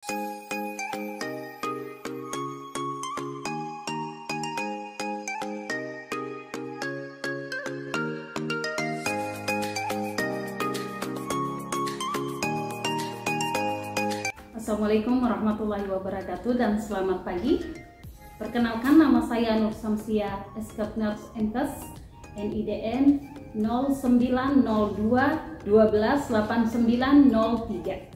Assalamualaikum warahmatullahi wabarakatuh dan selamat pagi. Perkenalkan, nama saya Nur Samsia, SK Nurse MKes, NIDN 0902-128903.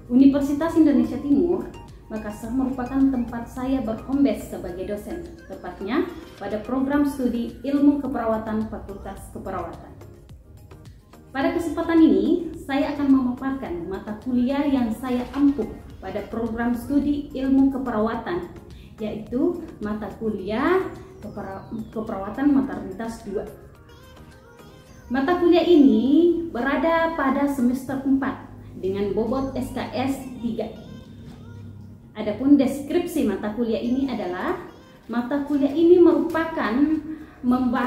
Universitas Indonesia Timur, Makassar merupakan tempat saya berhome base sebagai dosen, tepatnya pada program studi Ilmu Keperawatan Fakultas Keperawatan. Pada kesempatan ini, saya akan memaparkan mata kuliah yang saya ampuh pada program studi Ilmu Keperawatan, yaitu mata kuliah Keperawatan Maternitas 2. Mata kuliah ini berada pada semester 4 dengan bobot SKS 3. Adapun deskripsi mata kuliah ini adalah mata kuliah ini merupakan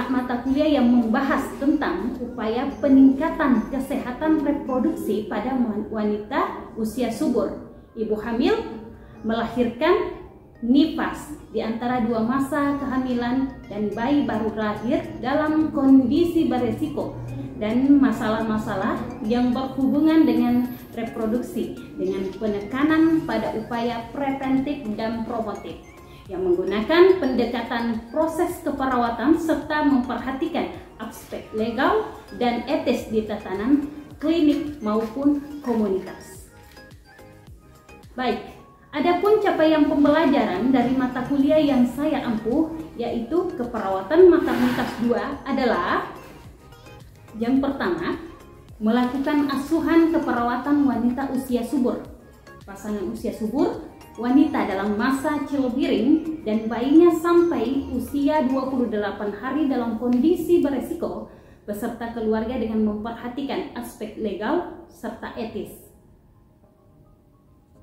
mata kuliah yang membahas tentang upaya peningkatan kesehatan reproduksi pada wanita usia subur, ibu hamil, melahirkan, nifas di antara dua masa kehamilan, dan bayi baru lahir dalam kondisi beresiko, dan masalah-masalah yang berhubungan dengan reproduksi dengan penekanan pada upaya preventif dan promotif yang menggunakan pendekatan proses keperawatan serta memperhatikan aspek legal dan etis di tatanan klinik maupun komunitas. Baik, adapun capaian pembelajaran dari mata kuliah yang saya ampuh, yaitu Keperawatan Maternitas 2 adalah: yang pertama, melakukan asuhan keperawatan wanita usia subur, pasangan usia subur, wanita dalam masa childbearing, dan bayinya sampai usia 28 hari dalam kondisi beresiko, beserta keluarga dengan memperhatikan aspek legal serta etis.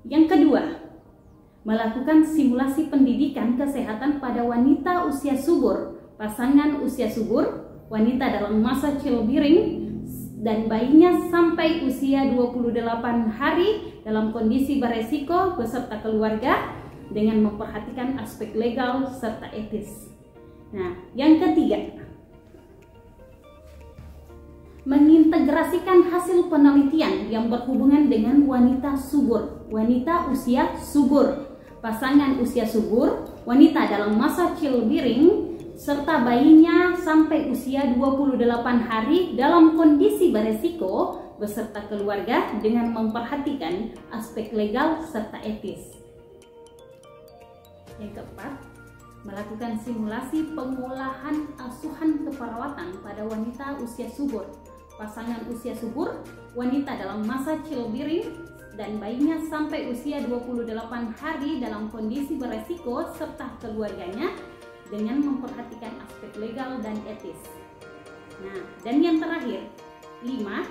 Yang kedua, melakukan simulasi pendidikan kesehatan pada wanita usia subur, pasangan usia subur, wanita dalam masa childbearing, dan bayinya sampai usia 28 hari dalam kondisi beresiko beserta keluarga dengan memperhatikan aspek legal serta etis. Nah, yang ketiga, mengintegrasikan hasil penelitian yang berhubungan dengan wanita subur, wanita usia subur, pasangan usia subur, wanita dalam masa childbearing, serta bayinya sampai usia 28 hari dalam kondisi beresiko beserta keluarga dengan memperhatikan aspek legal serta etis. Yang keempat, melakukan simulasi pengolahan asuhan keperawatan pada wanita usia subur, pasangan usia subur, wanita dalam masa childbearing, dan bayinya sampai usia 28 hari dalam kondisi beresiko serta keluarganya dengan memperhatikan aspek legal dan etis. Nah, dan yang terakhir, 5,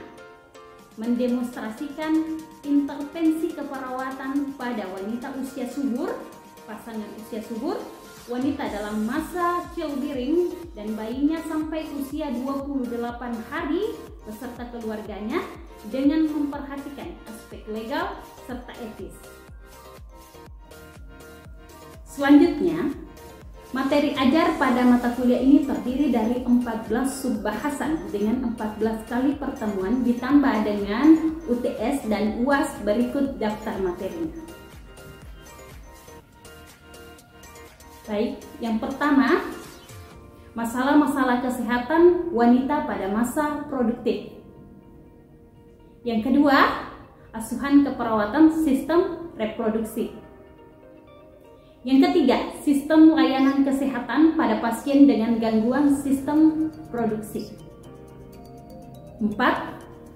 mendemonstrasikan intervensi keperawatan pada wanita usia subur, pasangan usia subur, wanita dalam masa childbearing, dan bayinya sampai usia 28 hari beserta keluarganya dengan memperhatikan aspek legal serta etis. Selanjutnya, materi ajar pada mata kuliah ini terdiri dari 14 subbahasan dengan 14 kali pertemuan ditambah dengan UTS dan UAS. Berikut daftar materinya. Baik, yang pertama, masalah-masalah kesehatan wanita pada masa produktif. Yang kedua, asuhan keperawatan sistem reproduksi. Yang ketiga, sistem layanan kesehatan pada pasien dengan gangguan sistem produksi. 4.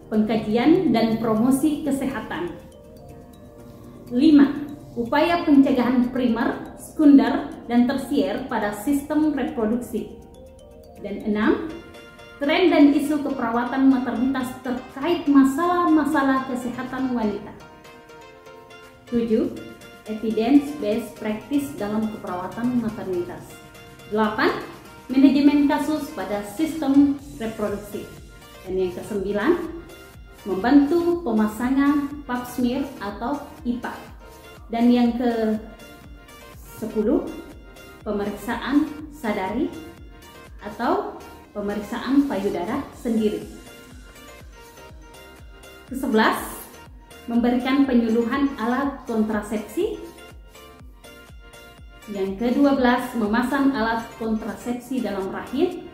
Pengkajian dan promosi kesehatan. 5. Upaya pencegahan primer, sekunder, dan tersier pada sistem reproduksi. Dan 6. Tren dan isu keperawatan maternitas terkait masalah-masalah kesehatan wanita. 7. Evidence-based practice dalam keperawatan maternitas. 8. Manajemen kasus pada sistem reproduksi. Dan yang ke-9, membantu pemasangan pap smear atau IPA Dan yang ke-10, pemeriksaan sadari atau pemeriksaan payudara sendiri. Ke-11, memberikan penyuluhan alat kontrasepsi. Yang ke-12, memasang alat kontrasepsi dalam rahim.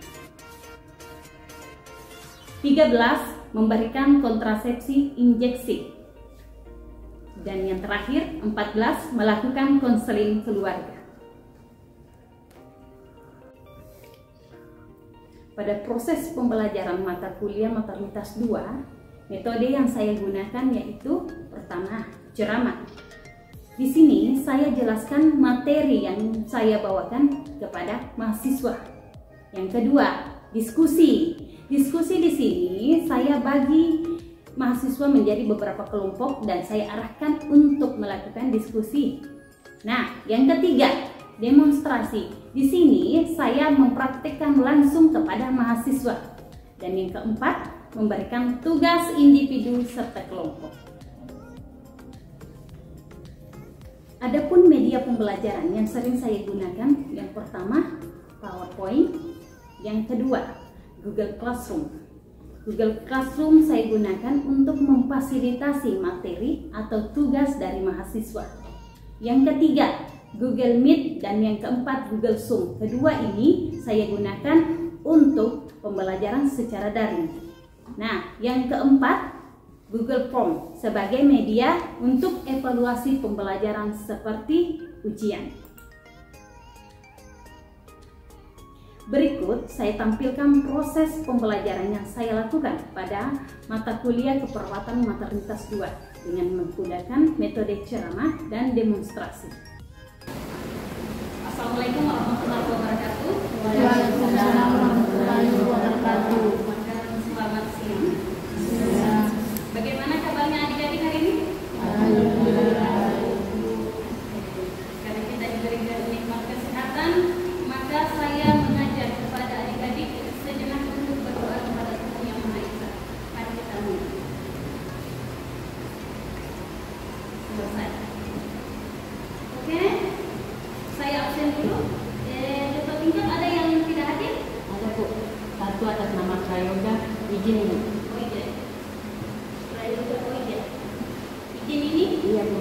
13, memberikan kontrasepsi injeksi. Dan yang terakhir, 14, melakukan konseling keluarga. Pada proses pembelajaran mata kuliah maternitas 2, metode yang saya gunakan yaitu pertama, ceramah. Di sini saya jelaskan materi yang saya bawakan kepada mahasiswa. Yang kedua, diskusi. Diskusi di sini saya bagi mahasiswa menjadi beberapa kelompok dan saya arahkan untuk melakukan diskusi. Nah, yang ketiga, demonstrasi. Di sini saya mempraktikkan langsung kepada mahasiswa. Dan yang keempat, memberikan tugas individu serta kelompok. Adapun media pembelajaran yang sering saya gunakan, yang pertama PowerPoint, yang kedua Google Classroom. Google Classroom saya gunakan untuk memfasilitasi materi atau tugas dari mahasiswa. Yang ketiga, Google Meet, dan yang keempat, Google Zoom. Kedua ini saya gunakan untuk pembelajaran secara daring. Nah, yang keempat, Google Form sebagai media untuk evaluasi pembelajaran seperti ujian. Berikut saya tampilkan proses pembelajaran yang saya lakukan pada mata kuliah keperawatan maternitas 2 dengan menggunakan metode ceramah dan demonstrasi. Assalamualaikum warahmatullahi wabarakatuh. Waalaikumsalam warahmatullahi wabarakatuh. Selamat siang. Bagaimana kabarnya adik-adik hari ini? Alhamdulillah. Karena kita diberikan nikmat kesehatan, maka saya mengajak kepada adik-adik sejenak untuk berdoa kepada Tuhan Yang Maha Esa. Mari kita mulai. Selesai. Oke, saya absen dulu. Ketua tingkat ada yang tidak hadir? Ada Bu, satu atas nama Prayoga, izin ini. Oh iya. Prayoga, oh iya. Izin ini? Iya Bu.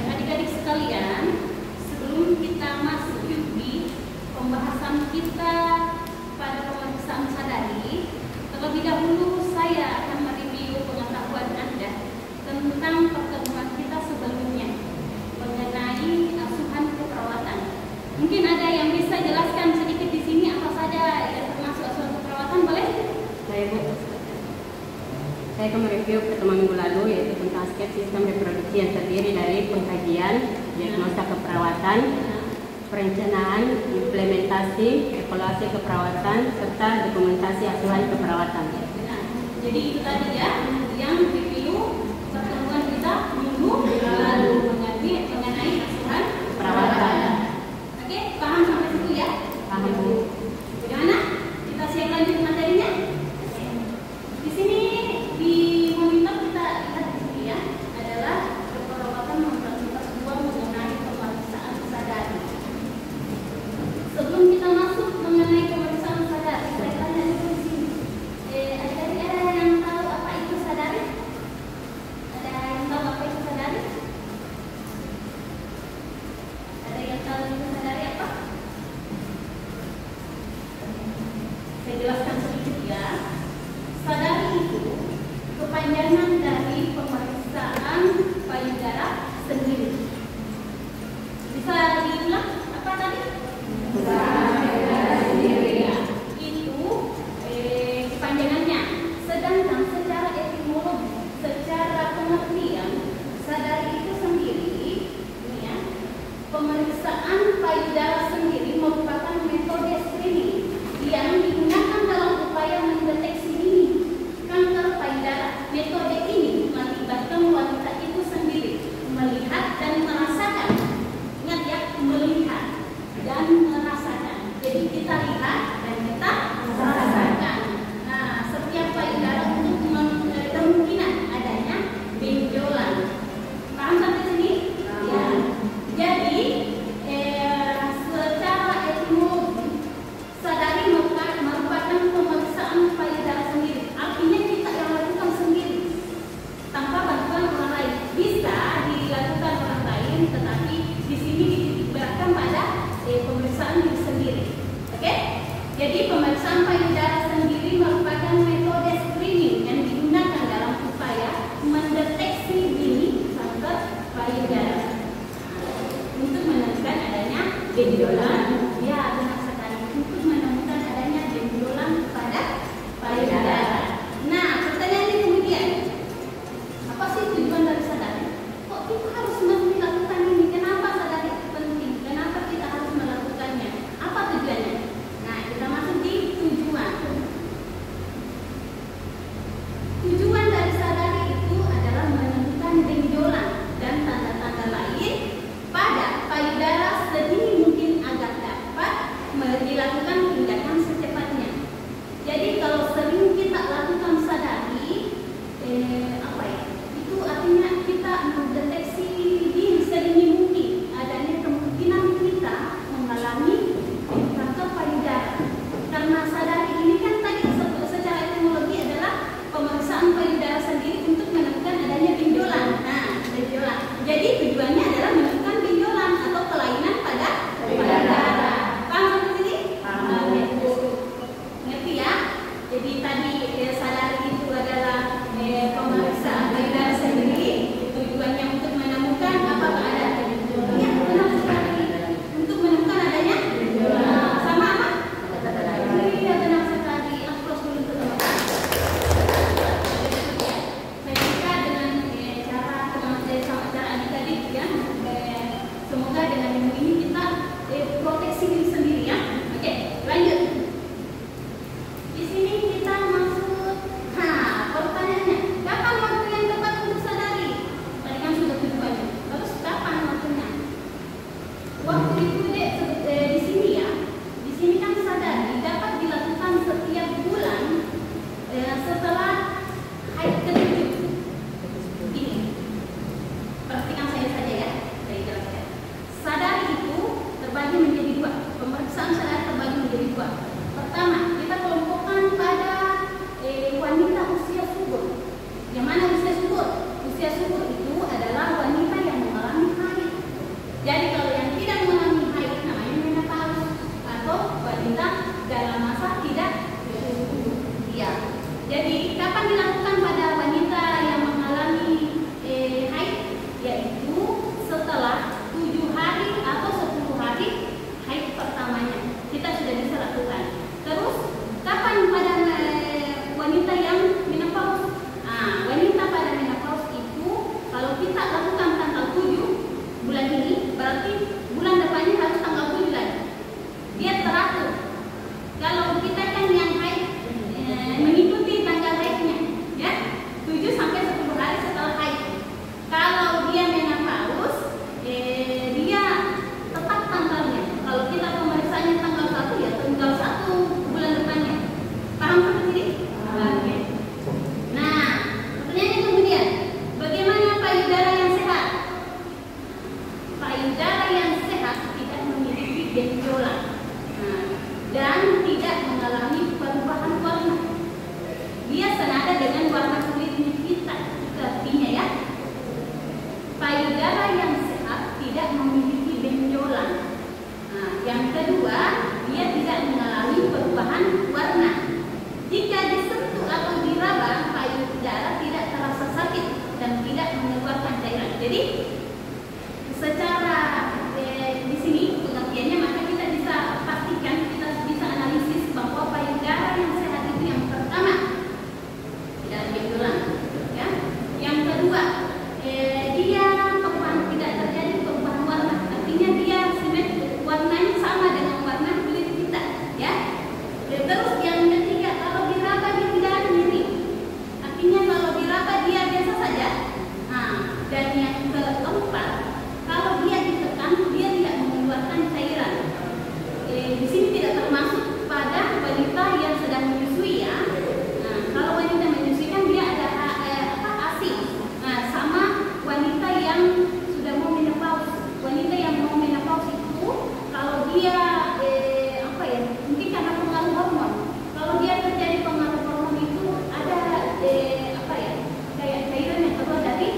Adik-adik sekalian, sebelum kita masuk di pembahasan kita pada pemeriksaan sadari, terlebih dahulu saya akan mereview pengetahuan Anda tentang pertemuan kita sebelumnya mengenai asuhan keperawatan. Mungkin ada yang bisa jelaskan sedikit di sini apa saja yang termasuk asuhan keperawatan, boleh? Saya Bu. Saya akan mereview pertemuan minggu lalu yaitu tentang skep sistem reproduksi yang terdiri dari pengkajian, diagnosa keperawatan, perencanaan, implementasi, evaluasi keperawatan, serta dokumentasi asuhan keperawatan. Nah, jadi itu tadi ya yang review pertemuan kita minggu lalu mengenai asuhan Perawatan. Oke, paham sampai situ ya? Paham Bu. Bagaimana? Kita siap lanjut materinya? Di sini di monitor kita lihat di sini ya adalah keperawatan maternitas 2 mengenai pemeriksaan sadari. Sebelum kita masuk mengenai pemeriksaan sadari, saya tanya dulu di sini. Ada yang tahu apa itu sadari? Ada yang tahu apa itu sadari? Ada yang tahu itu sadari apa? Saya jelaskan sedikit ya. Sadari itu kepanjangan dari pemeriksaan payudara sendiri. Bisa diulang apa tadi? Ya, itu kepanjangannya. Sedangkan secara etimologi, secara pengertian, sadari itu sendiri, ini ya, pemeriksaan payudara sendiri merupakan metode screening yang digunakan dalam upaya mendeteksi dini kanker payudara. Metode ini mengakibatkan wanita itu Jadi pemeriksaan payudara sendiri merupakan metode screening yang digunakan dalam upaya mendeteksi dini kanker payudara untuk menentukan adanya benjolan. Ya, benar sekali, untuk menemukan adanya benjolan pada payudara. Nah, pertanyaannya kemudian, apa sih tujuan dari sadari? Kok kita harus melakukan ini? Kenapa sadari itu penting? Kenapa kita harus melakukannya? Apa tujuannya? Nah, kita masuk di tujuan. Tujuan dari sadari itu adalah menemukan benjolan dan tanda-tanda lain pada payudara sedini mungkin agar dapat dilakukan tindakan secepatnya. Jadi kalau sering kita lakukan sadari, itu artinya kita mendeteksi di sedini mungkin adanya kemungkinan kita mengalami kanker payudara. Karena sadari ini kan tadi secara etimologi adalah pemeriksaan payudara sendiri untuk menemukan adanya benjolan. Nah, benjolan. Jadi tujuannya adalah menemukan benjolan atau kelainan pada payudara. Paham sampai sini? Ngerti ya? Jadi tadi sadari itu adalah pemeriksaan payudara sendiri. Tujuannya untuk menemukan apakah ada benjolan. Ya, benar sekali. Untuk menemukan adanya benjolan. Sama apa? Iya, benar sekali. Aplaus dulu untuk teman-teman. Saya kira dengan cara adik tadi ya, semoga dengan ilmu ini kita proteksi diri sendiri ya. Oke, lanjut. Di sini kita masuk. Pertanyaannya, kapan waktu yang tepat untuk sadari? Tadi kan sudah tujuannya. Terus kapan waktunya? Waktu itu di sini ya. Di sini kan sadari dapat dilakukan setiap bulan setelah haid ke-7. Ini. Perhatikan saya saja ya. Saya jelaskan. Sadari itu terbagi menjadi dua. Pemeriksaan sadari terbagi menjadi dua. Pertama, kita kelompokkan pada wanita usia subur. Yang mana usia subur? Usia subur itu adalah wanita yang mengalami haid. Jadi kalau yang tidak mengalami haid namanya menopause atau wanita dalam masa tidak subur. Ya. Jadi kapan dilakukan pada wanita yang mengalami haid? Yaitu setelah 7 hari atau 10 hari haid pertamanya kita sudah bisa lakukan. Terus kapan pada wanita yang menopause? Wanita pada menopause itu kalau kita lakukan tanggal 7 bulan ini, berarti bulan depannya harus tanggal 7 lagi. Dia teratur. Kalau kita kan yang haid mengikuti tanggal haidnya, ya 7 sampai 10 hari setelah haid. Kalau dia menopause, dia tepat tanggalnya. Kalau kita pemeriksaannya tanggal 1 ya tanggal 1 bulan depannya. Paham seperti ini? Oke. Nah, pertanyaannya kemudian, bagaimana payudara yang sehat? Payudara yang sehat tidak memiliki benjolan dan tidak mengalami perubahan warna. Dia senada dengan warna kulitnya kita. Itu artinya ya, payudara yang sehat tidak memiliki benjolan. Yang kedua, dia tidak mengalami perubahan warna. Jika disentuh atau diraba, payudara tidak terasa sakit dan tidak mengeluarkan cairan. Jadi secara di sini pengertiannya, maka kita bisa pastikan, kita bisa analisis bahwa payudara yang sehat itu yang pertama tidak ada benjolan, ya. Yang kedua, dia tidak terjadi perubahan warna. Artinya dia warnanya sama dengan warna kulit kita, ya. Terus yang ketiga, kalau diraba dia tidak ada nyeri. Artinya kalau diraba dia biasa saja. Dan yang keempat, kalau dia ditekan dia tidak mengeluarkan cairan. Di sini tidak termasuk pada wanita yang sedang menyusui ya. Kalau wanita menyusui kan dia ada ASI. Sama wanita yang sudah mau menopause. Wanita yang mau menopause itu kalau dia mungkin karena pengaruh hormon. Kalau dia terjadi pengaruh hormon itu ada kayak cairan yang keluar dari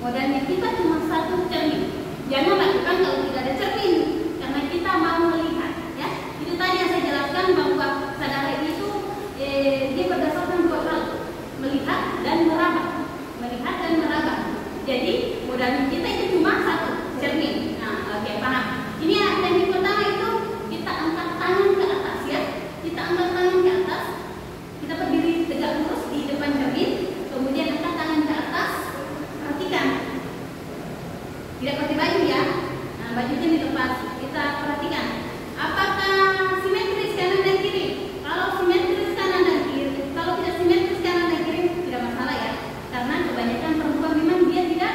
Modalnya kita cuma satu cermin. Jangan lakukan kalau tidak ada cermin, karena kita mau melihat. Ya, itu tadi yang saya jelaskan bahwa sadar itu dia berdasarkan dua hal, melihat dan meraba. Melihat dan meraba. Jadi modalnya kita itu cuma satu cermin. Nah, oke, paham. Ini teknik pertama itu kita angkat tangan ke atas ya. Kita angkat tangan ke atas. Kita berdiri tegak lurus di depan cermin. Kemudian angkat tangan ke atas. Perhatikan. Tidak pakai baju ya. Nah, bajunya dilepas. Kita perhatikan. Apakah simetris kanan dan kiri? Kalau simetris kanan dan kiri, kalau tidak simetris kanan dan kiri tidak masalah ya. Karena kebanyakan perempuan memang dia tidak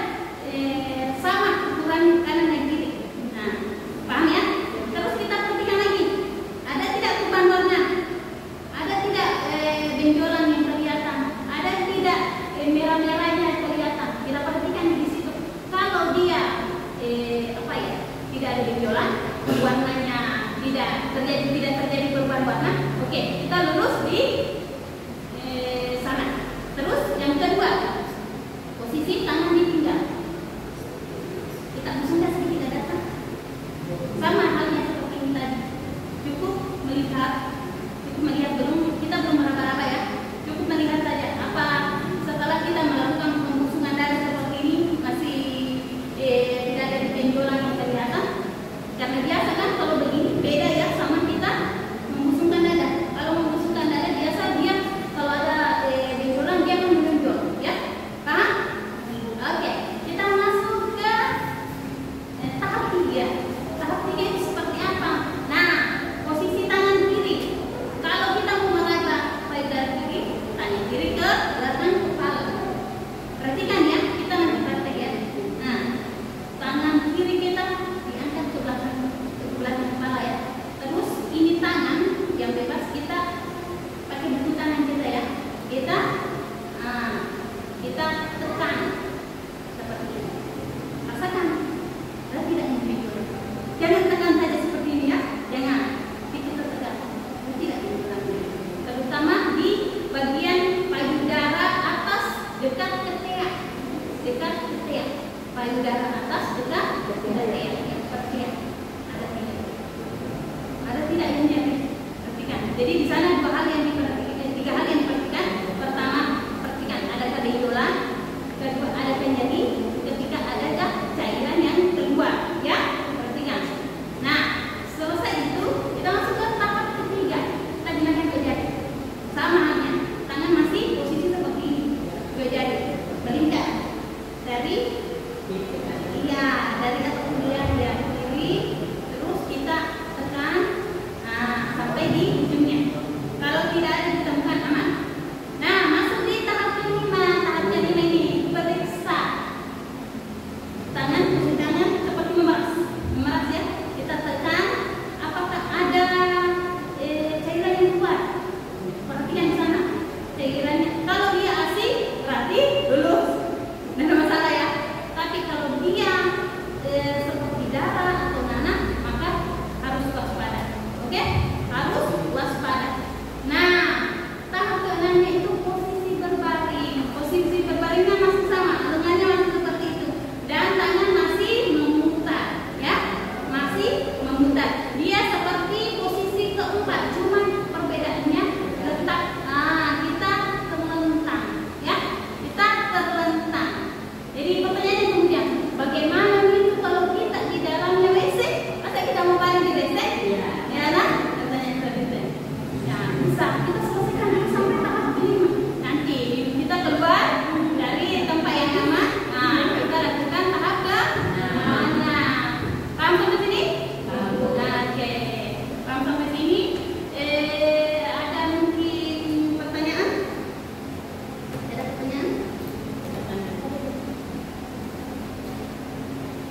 sama ukuran kanan dan kiri. Nah, paham ya? Terus kita perhatikan lagi. Ada tidak perubahan warna? Ada tidak benjolan yang kelihatan? Ada tidak merah-merahnya kelihatan? Kita perhatikan di situ. Kalau dia tidak ada benjolan, warnanya tidak terjadi perubahan warna, oke, kita lurus di sana. Terus yang kedua, posisi tangan ditinggal. Kita musnahkan sedikit ke atas. Sama halnya seperti ini tadi. Cukup melihat kita belum meraba-raba ya. Cukup melihat saja. Apa setelah kita melakukan pembusungan darah seperti ini masih tidak ada benjolan yang kelihatan? Karena biasa kan kalau begini beda ya sama kita membusungkan dada. Kalau membusungkan dada biasa dia kalau ada benjolan dia akan menonjol, ya, paham? Oke, kita masuk ke tahap 3. Tahap 3 itu seperti apa? Nah, posisi tangan kiri. Kalau kita mau meraba payudara kiri, tangan kiri ke belakang kepala. Perhatikan ya, kita nanti praktek ya. Nah, tangan kiri kita diangkat ke belakang kepala ya. Terus ini tangan yang bebas kita pakai buku tangan kita ya. Kita tekan seperti ini. Rasakan, ada tidak ini? Jangan tekan saja seperti ini ya. Jangan. Kita tekan. Tidak ini. Terutama di bagian payudara atas dekat ketiak. Dekat ketiak. Payudara atas dekat ketiak. Ya, seperti ya. Ada tidak ini? Perhatikan. Jadi di sana tiga hal yang diperhatikan. Pertama, perhatikan adakah benjolan. Kedua, adakah nyeri. Ketiga, adakah cairan yang keluar. Ya, perhatikan. Nah, selesai itu kita masuk ke tahap ketiga. Tadi yang terjadi sama halnya. Tangan masih posisi seperti ini. Dua jari melingkar dari atas kemudian ya kiri. Terus kita tekan sampai di ujungnya. Kalau tidak ada ditemukan aman. Nah, masuk di tahap kelima. Tahap kelima ini periksa tangan seperti memeras ya. Kita tekan apakah ada cairan yang keluar. Perhatikan di sana cairannya. Kalau dia ASI berarti lulus, tidak ada masalah ya. Tapi kalau dia seperti darah atau nanah, maka harus waspada. Oke? Harus waspada. Nah, tahap ke-6 itu posisi berbaring. Posisi berbaringnya masih sama, lengannya masih seperti itu, dan tangan masih memutar, ya, masih memutar. Dia seperti posisi keempat, cuma perbedaannya letak. Kita terlentang, ya, kita terlentang. Jadi pertanyaannya kemudian, bagaimana itu kalau kita di dalamnya WC? Masa kita mau baring di WC? Ya, nah, pertanyaan selanjutnya. Ya, bisa kita selesaikan dulu sampai tahap kelima. Nanti kita keluar dari tempat yang aman. Nah, kita lakukan tahap ke mana? Paham sampai sini? Oke. Paham sampai sini? Ada mungkin pertanyaan? Ada pertanyaan?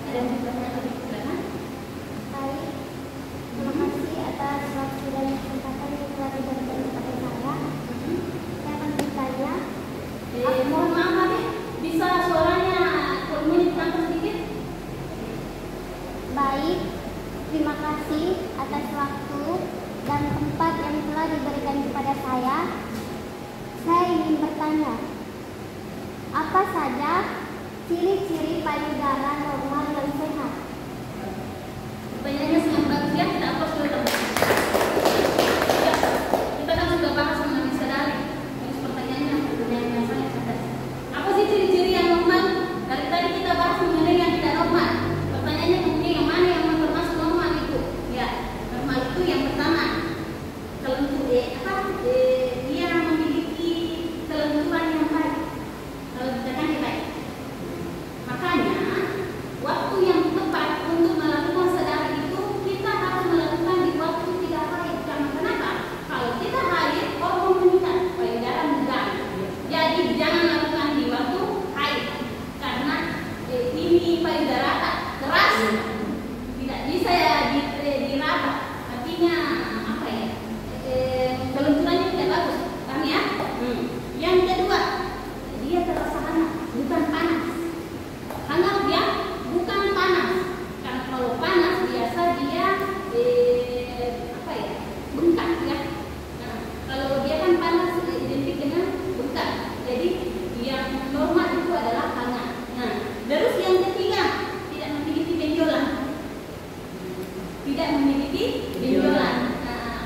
Ada yang pertanyaan lagi? Silakan. Baik, terima kasih atas waktu dan kesempatan yang telah diberikan kepada saya. Saya akan bertanya. Mohon maaf Adek, bisa suaranya volumenya ditambah sedikit? Baik, terima kasih atas waktu dan tempat yang telah diberikan kepada saya. Saya ingin bertanya, apa saja Ciri-ciri payudara normal dan sehat. Pertanyaannya sangat bagus ya, kita apa sudah tahu. Ya, kita kan sudah bahas mengenai sadari. Terus pertanyaannya yang sangat cerdas. Apa sih ciri-ciri yang normal? Dari tadi kita bahas mengenai yang tidak normal. Pertanyaannya kemudian yang mana yang termasuk normal itu? Ya, normal itu yang pertama, dia memiliki kelenturan yang baik. Kalau dikatakan yang baik. Makanya waktu yang tepat untuk melakukan sadari itu kita harus melakukan di waktu tidak haid. Karena kenapa? Kalau kita haid, hormon meningkat, payudara menggang. Jadi jangan lakukan di waktu haid. Karena ini payudara keras, tidak bisa diraba. Artinya apa ya? Kelenturannya tidak bagus. Paham ya? Yang kedua, dia terasa hangat, bukan panas. Hangat dia bukan panas. Karena kalau panas biasa dia bengkak ya. Nah, kalau dia kan panas identik dengan bengkak. Jadi yang normal itu adalah hangat. Nah, terus yang ketiga, tidak memiliki benjolan. Tidak memiliki benjolan. Nah,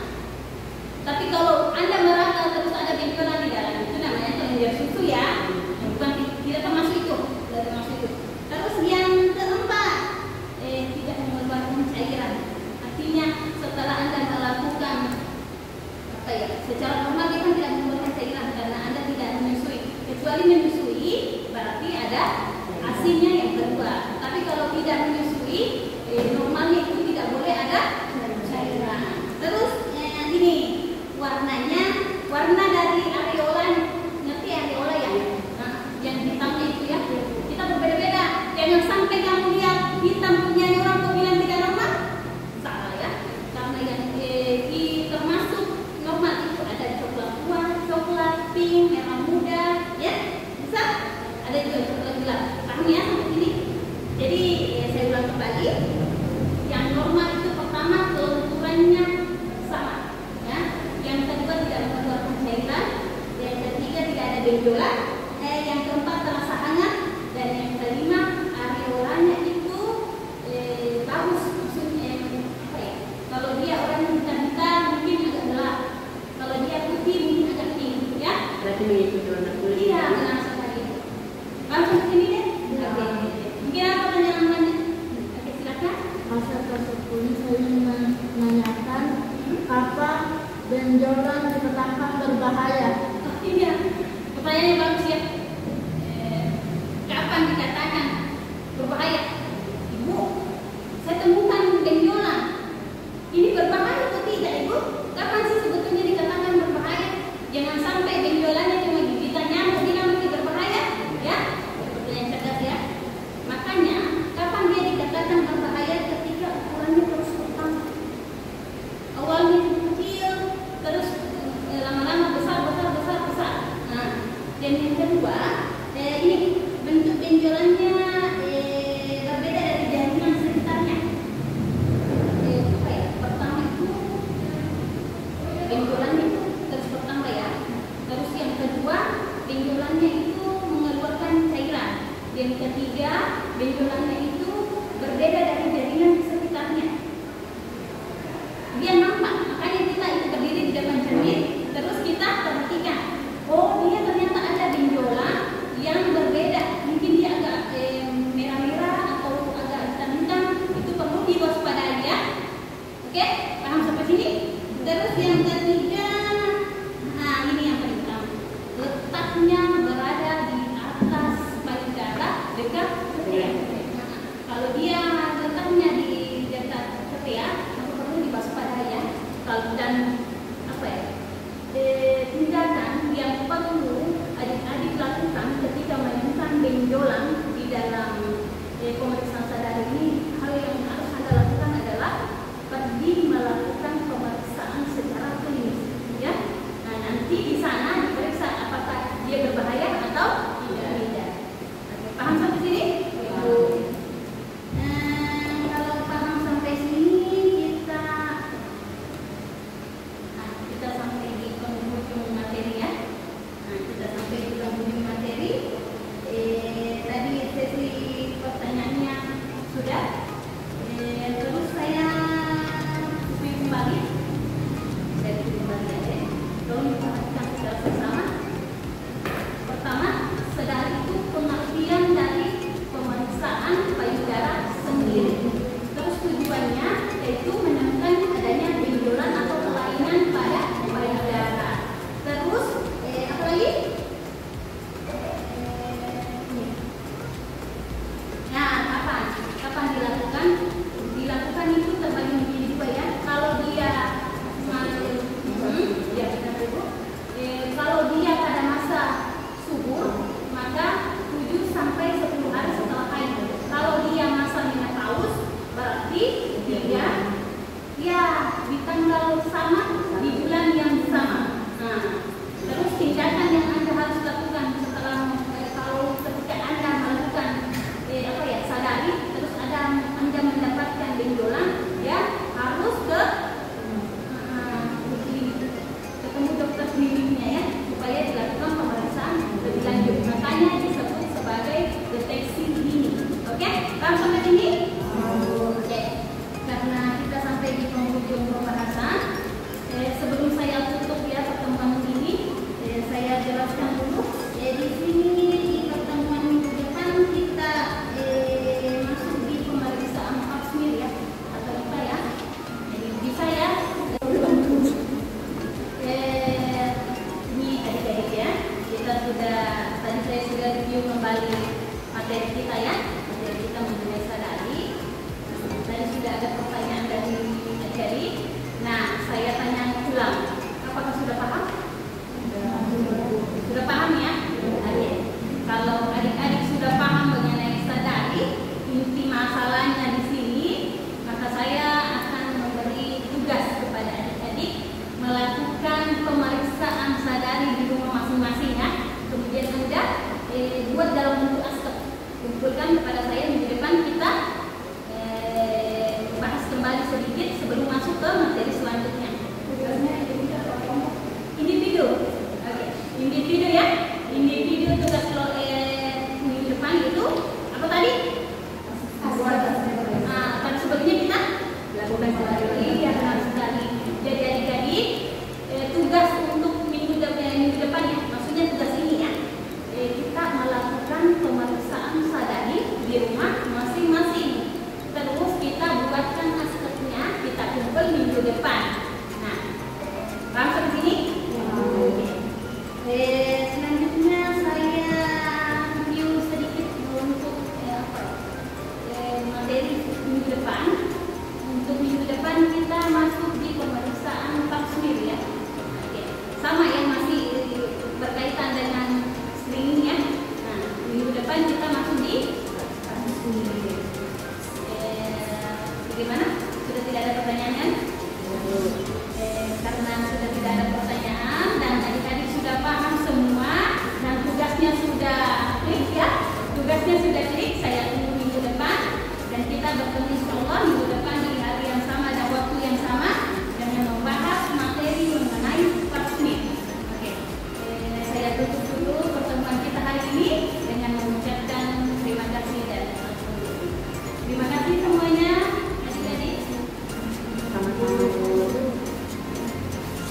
tapi kalau Anda merasa terus ada benjolan di dalam, itu namanya kelenjar susu ya. Bukan, tidak termasuk itu. Tidak termasuk itu. Terus yang keempat, tidak mengeluarkan cairan. Artinya setelah Anda melakukan secara normal dia kan tidak mengeluarkan cairan karena Anda tidak menyusui. Kecuali menyusui berarti ada ASI-nya yang keluar. Tapi kalau tidak menyusui, normalnya itu tidak boleh ada cairan. Terus ini warnanya, warna dari areola, ngerti areola ya? Nah, yang hitamnya itu ya, kita berbeda-beda. Jangan sampai kamu lihat hitam punya orang kau bilang tidak normal, salah ya. Karena yang termasuk normal itu ada coklat tua, coklat pink, merah muda, ya bisa. Ada juga coklat gelap. Paham ya sampai sini? Jadi saya ulang kembali. Yang normal itu pertama kelenturannya sama, ya. Yang kedua tidak mengeluarkan cairan. Yang ketiga tidak ada benjolan. Yang keempat terasa hangat. Dan yang kelima areolanya itu bagus. Maksudnya apa ya? Kalau dia orang yang hitam-hitam mungkin agak gelap. Kalau dia putih mungkin agak pink, ya. Berarti mengikuti warna kulit. Iya, benar sekali. Langsung ke sini deh. Oke. Mungkin apa pertanyaan lanjut? Oke, silakan. Masa tersebut saya ingin menanyakan kapan benjolan dikatakan berbahaya. Oh, iya. Pertanyaannya bagus ya. Kapan dikatakan berbahaya? Ibu, saya temukan benjolan. Ini berbahaya atau tidak, Ibu? Kapan sih sebetulnya dikatakan berbahaya? Jangan sampai benjolannya cuma gigitan nyamuk bilang itu berbahaya, ya? Pertanyaan cerdas ya. Makanya, kapan dia dikatakan berbahaya? Ketika ukurannya terus bertambah. Awalnya kecil, terus lama-lama besar. Nah, dan yang kedua, ini bentuk benjolannya berbeda dari jaringan sekitarnya. Pertama itu benjolannya itu terus bertambah ya. Terus yang kedua benjolannya itu mengeluarkan cairan. Yang ketiga benjolannya itu berbeda dari jaringan di sekitarnya. Dia nampak, makanya kita itu berdiri di depan cermin, terus kita perhatikan. Oh, dia ternyata ada benjolan yang berbeda. Mungkin dia agak merah-merah atau agak hitam-hitam. Itu perlu diwaspadai ya. Oke, paham sampai sini? Terus yang ketiga, nah ini yang paling utama. Letaknya berada di atas payudara dekat ketiak. Nah, kalau dia letaknya di dekat ketiak, maka perlu diwaspadai ya. Kalau dan apa ya? Tindakan yang perlu adik-adik lakukan ketika menemukan benjolan di dalam pemeriksaan sadari ini, hal yang harus Anda lakukan adalah pergi melakukan pemeriksaan secara klinis, ya. Nah, nanti di sana diperiksa apakah dia berbahaya atau tidak. Oke, paham sampai sini? Kalau paham sampai sini kita sampai di penghujung materi ya. Nah, kita sampai di penghujung materi. Tadi sesi Terus tindakan yang Anda harus lakukan setelah kalau ketika Anda melakukan sadari, terus Anda mendapatkan benjolan, ya harus ketemu dokter kliniknya ya, supaya dilakukan pemeriksaan lebih lanjut. Makanya disebut sebagai deteksi dini. Oke, paham sampai sini? Oke. Karena kita sampai di penghujung pembahasan, sebelum saya tutup ya pertemuan ini, saya jelaskan dulu. Di sini di pertemuan minggu depan kita masuk di pemeriksaan pap smear ya, atau apa ya? Jadi bisa ya. Ini adik-adik ya, kita sudah tadi saya sudah review kembali materi kita ya, materi kita mengenai sadari. Tadi sudah ada pertanyaan dari adik-adik. Nah, saya tanya ulang, apakah sudah paham? Sudah paham ya? Adik. Kalau adik-adik sudah paham mengenai sadari, inti masalahnya di sini, maka saya akan memberi tugas kepada adik-adik melakukan pemeriksaan sadari di rumah masing-masing ya. Kemudian Anda buat dalam bentuk askep, kumpulkan kepada saya minggu depan, kita bahas kembali sedikit sebelum masuk ke materi selanjutnya. Individu, oke. Individu ya, individu tugas minggu depan itu apa tadi? Pada sebelumnya kita lakukan sekali. Jadi adik-adik tugas untuk minggu depan ya, maksudnya tugas ini ya, kita melakukan pemeriksaan sadari di rumah masing-masing. Terus kita buatkan askepnya, kita kumpul minggu depan. Nah, paham sampai sini? Selanjutnya saya review sedikit untuk materi minggu depan. Untuk minggu depan kita masuk di pemeriksaan pap smear ya. Sama yang masih berkaitan dengan screening ya. Nah, minggu depan kita masuk di pap smear. Bagaimana? Sudah tidak ada pertanyaan kan? Karena sudah tidak ada pertanyaan dan adik-adik sudah paham semua dan tugasnya sudah klik ya, tugasnya sudah klik. Saya tunggu minggu depan dan kita bertemu insyaallah minggu depan di hari yang sama dan waktu yang sama dengan membahas materi mengenai pap smear. Oke, saya tutup dulu pertemuan kita hari ini dengan mengucapkan terima kasih dan terima kasih semuanya.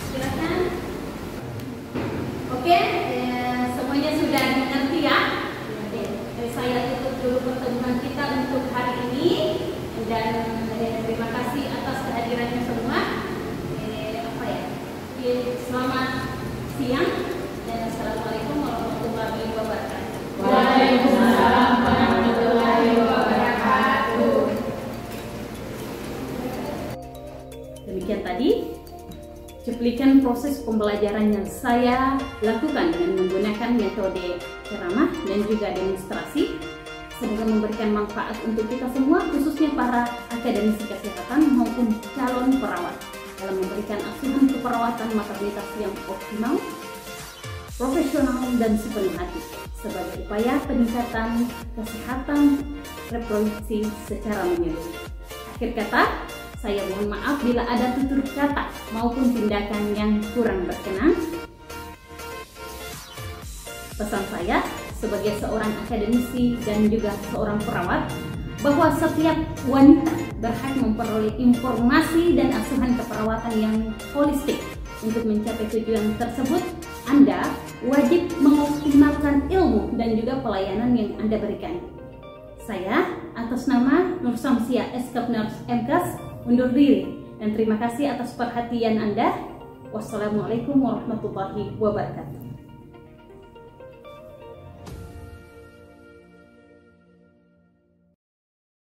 Silakan. Oke, semuanya sudah mengerti ya. Saya tutup dulu pertemuan kita untuk hari ini dan terima kasih atas kehadirannya semua. Selamat siang dan assalamualaikum warahmatullahi wabarakatuh. Waalaikumsalam warahmatullahi wabarakatuh. Demikian tadi cuplikan proses pembelajaran yang saya lakukan dengan menggunakan metode ceramah dan juga demonstrasi. Semoga memberikan manfaat untuk kita semua, khususnya para akademisi kesehatan maupun calon perawat, dalam memberikan asuhan keperawatan maternitas yang optimal, profesional dan sepenuh hati sebagai upaya peningkatan kesehatan reproduksi secara menyeluruh. Akhir kata, saya mohon maaf bila ada tutur kata maupun tindakan yang kurang berkenan. Pesan saya sebagai seorang akademisi dan juga seorang perawat, bahwa setiap wanita berhak memperoleh informasi dan asuhan keperawatan yang holistik. Untuk mencapai tujuan tersebut, Anda wajib mengoptimalkan ilmu dan juga pelayanan yang Anda berikan. Saya atas nama Nur Samsia Eskap Nurse MKes undur diri dan terima kasih atas perhatian Anda. Wassalamualaikum warahmatullahi wabarakatuh.